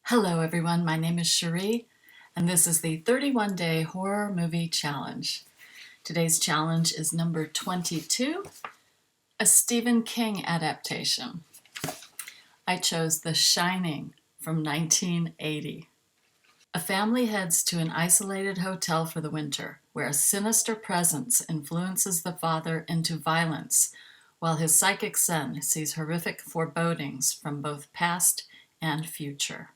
Hello everyone, my name is Cherie, and this is the 31-day horror movie challenge. Today's challenge is number 22, a Stephen King adaptation. I chose The Shining from 1980. A family heads to an isolated hotel for the winter, where a sinister presence influences the father into violence, while his psychic son sees horrific forebodings from both past and future.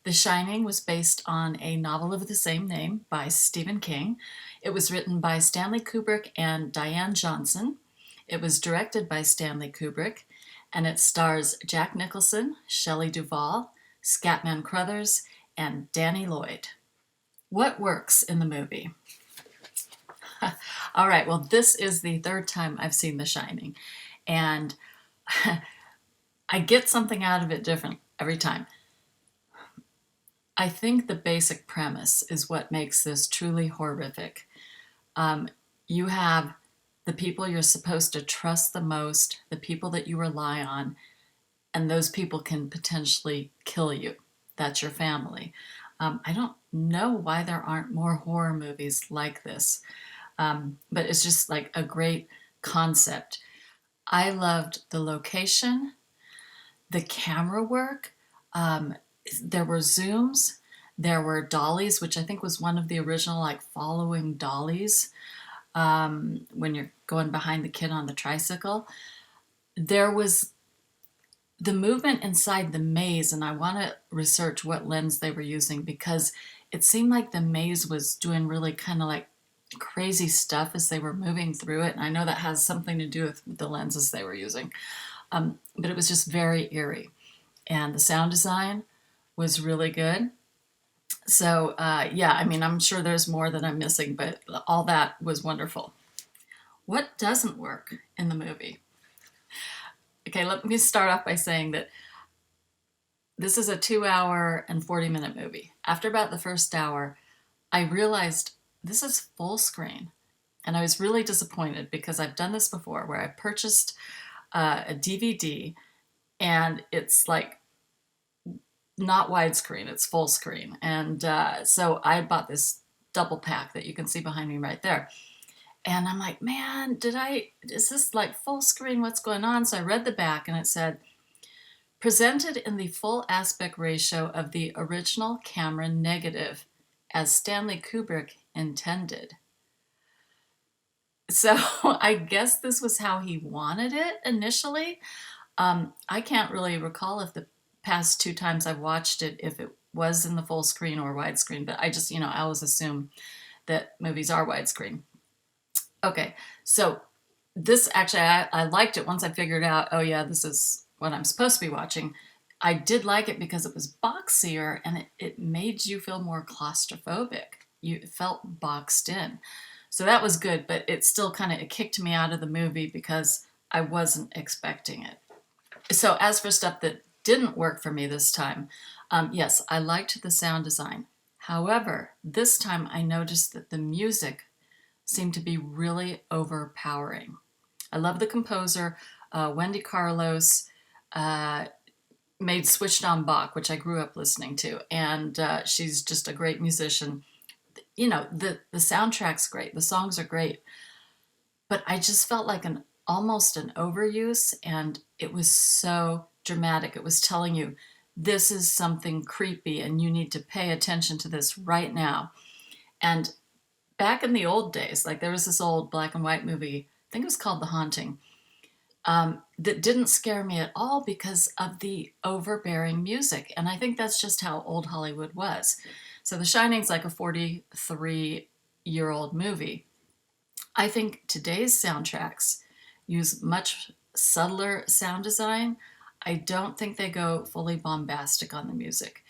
The Shining was based on a novel of the same name by Stephen King. It was written by Stanley Kubrick and Diane Johnson. It was directed by Stanley Kubrick, and it stars Jack Nicholson, Shelley Duvall, Scatman Crothers, and Danny Lloyd. What works in the movie? All right, well, this is the third time I've seen The Shining, and I get something out of it different every time. I think the basic premise is what makes this truly horrific. You have the people you're supposed to trust the most, the people that you rely on, and those people can potentially kill you. That's your family. I don't know why there aren't more horror movies like this, but it's just like a great concept. I loved the location, the camera work. There were zooms, there were dollies, which I think was one of the original like following dollies, when you're going behind the kid on the tricycle. There was the movement inside the maze, and I want to research what lens they were using because it seemed like the maze was doing really kind of like crazy stuff as they were moving through it. And I know that has something to do with the lenses they were using, but it was just very eerie. And the sound design was really good. So, yeah, I mean, I'm sure there's more that I'm missing, but all that was wonderful. What doesn't work in the movie? Okay, let me start off by saying that this is a 2 hour and 40-minute movie. After about the first hour, I realized this is full screen. And I was really disappointed because I've done this before where I purchased a DVD and it's like not widescreen, it's full screen. And so I bought this double pack that you can see behind me right there. And I'm like, man, is this like full screen? What's going on? So I read the back and it said, presented in the full aspect ratio of the original camera negative, as Stanley Kubrick intended. So I guess this was how he wanted it initially. I can't really recall if the past two times I've watched it, if it was in the full screen or widescreen, but I just, I always assume that movies are widescreen. Okay, so this actually, I liked it once I figured out, oh yeah, this is what I'm supposed to be watching. I did like it because it was boxier and it made you feel more claustrophobic. You felt boxed in. So that was good, but it still it kicked me out of the movie because I wasn't expecting it. So as for stuff that didn't work for me this time, yes, I liked the sound design. However, this time I noticed that the music seemed to be really overpowering. I love the composer, Wendy Carlos, made Switched on Bach, which I grew up listening to, and she's just a great musician. The soundtrack's great, the songs are great, but I just felt like almost an overuse, and it was so dramatic. It was telling you this is something creepy and you need to pay attention to this right now. And back in the old days, like there was this old black and white movie, I think it was called The Haunting, that didn't scare me at all because of the overbearing music. And I think that's just how old Hollywood was. So The Shining's like a 43-year-old movie. I think today's soundtracks use much subtler sound design. I don't think they go fully bombastic on the music.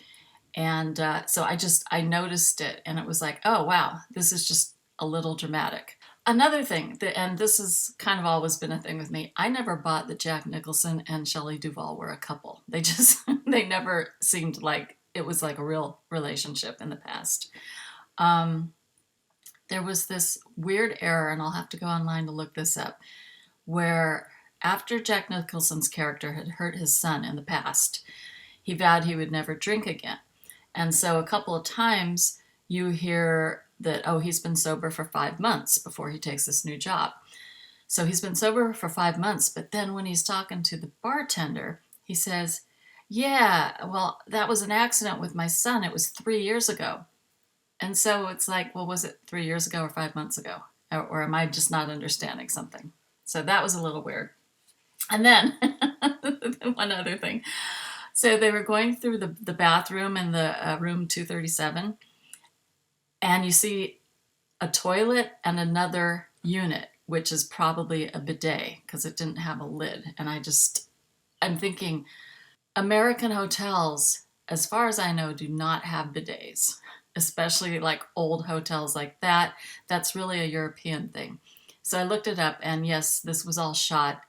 And so I noticed it and it was like, oh, wow, this is just a little dramatic. Another thing, and this has kind of always been a thing with me, I never bought that Jack Nicholson and Shelley Duvall were a couple. They just, they never seemed like it was like a real relationship in the past. There was this weird error, and I'll have to go online to look this up, where after Jack Nicholson's character had hurt his son in the past, he vowed he would never drink again. And so a couple of times you hear that, oh, he's been sober for 5 months before he takes this new job. So he's been sober for 5 months, but then when he's talking to the bartender, he says, yeah, well, that was an accident with my son. It was 3 years ago. And so it's like, well, was it 3 years ago or 5 months ago? Or am I just not understanding something? So that was a little weird. And then one other thing. So they were going through the bathroom in the room 237, and you see a toilet and another unit, which is probably a bidet because it didn't have a lid. And I'm thinking, American hotels, as far as I know, do not have bidets, especially like old hotels like that. That's really a European thing. So I looked it up, and yes, this was all shot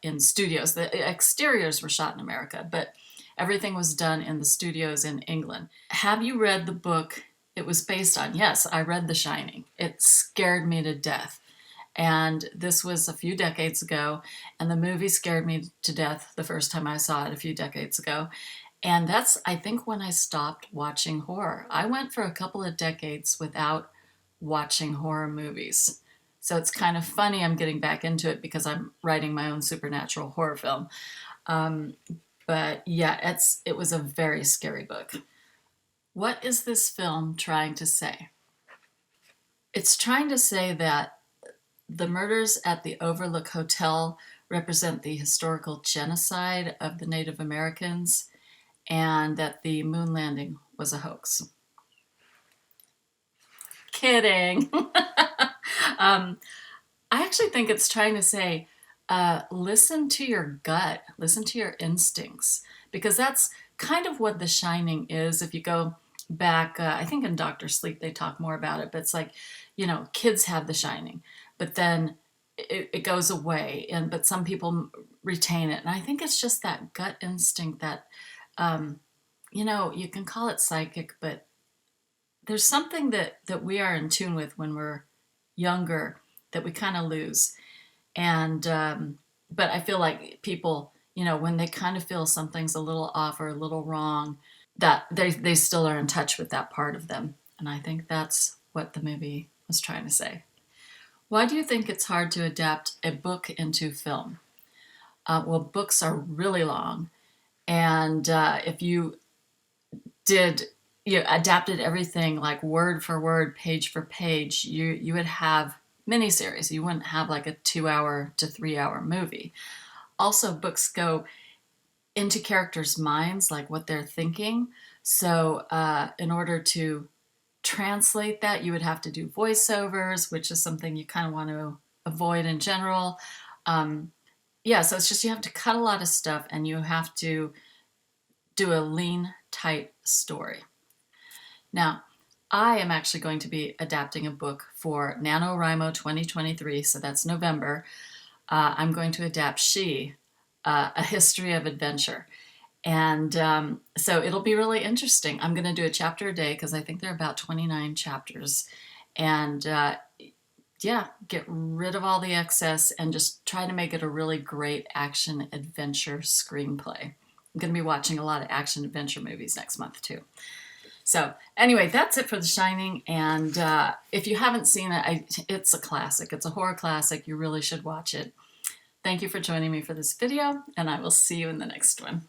in studios. The exteriors were shot in America, but everything was done in the studios in England. Have you read the book it was based on? Yes, I read The Shining. It scared me to death. And this was a few decades ago, and the movie scared me to death the first time I saw it a few decades ago. And that's, I think, when I stopped watching horror. I went for a couple of decades without watching horror movies. So it's kind of funny I'm getting back into it because I'm writing my own supernatural horror film. But yeah, it was a very scary book. What is this film trying to say? It's trying to say that the murders at the Overlook Hotel represent the historical genocide of the Native Americans, and that the moon landing was a hoax. Kidding. I actually think it's trying to say, listen to your gut, listen to your instincts, because that's kind of what The Shining is. If you go back, I think in Dr. Sleep they talk more about it, but it's like, kids have The Shining, but then it goes away, but some people retain it. And I think it's just that gut instinct that, you can call it psychic, but there's something that we are in tune with when we're younger that we kind of lose. And but I feel like people, when they kind of feel something's a little off or a little wrong, that they still are in touch with that part of them. And I think that's what the movie was trying to say. Why do you think it's hard to adapt a book into film? Well, books are really long, and if you adapted everything like word for word, page for page, you would have miniseries. You wouldn't have like a 2-hour to 3-hour movie. Also, books go into characters' minds, like what they're thinking. So in order to translate that, you would have to do voiceovers, which is something you kind of want to avoid in general. So it's just you have to cut a lot of stuff, and you have to do a lean, tight story. Now, I am actually going to be adapting a book for NaNoWriMo 2023, so that's November. I'm going to adapt She, A History of Adventure. And so it'll be really interesting. I'm going to do a chapter a day because I think there are about 29 chapters. And get rid of all the excess and just try to make it a really great action adventure screenplay. I'm going to be watching a lot of action adventure movies next month too. So anyway, that's it for The Shining. And if you haven't seen it, it's a classic. It's a horror classic. You really should watch it. Thank you for joining me for this video, and I will see you in the next one.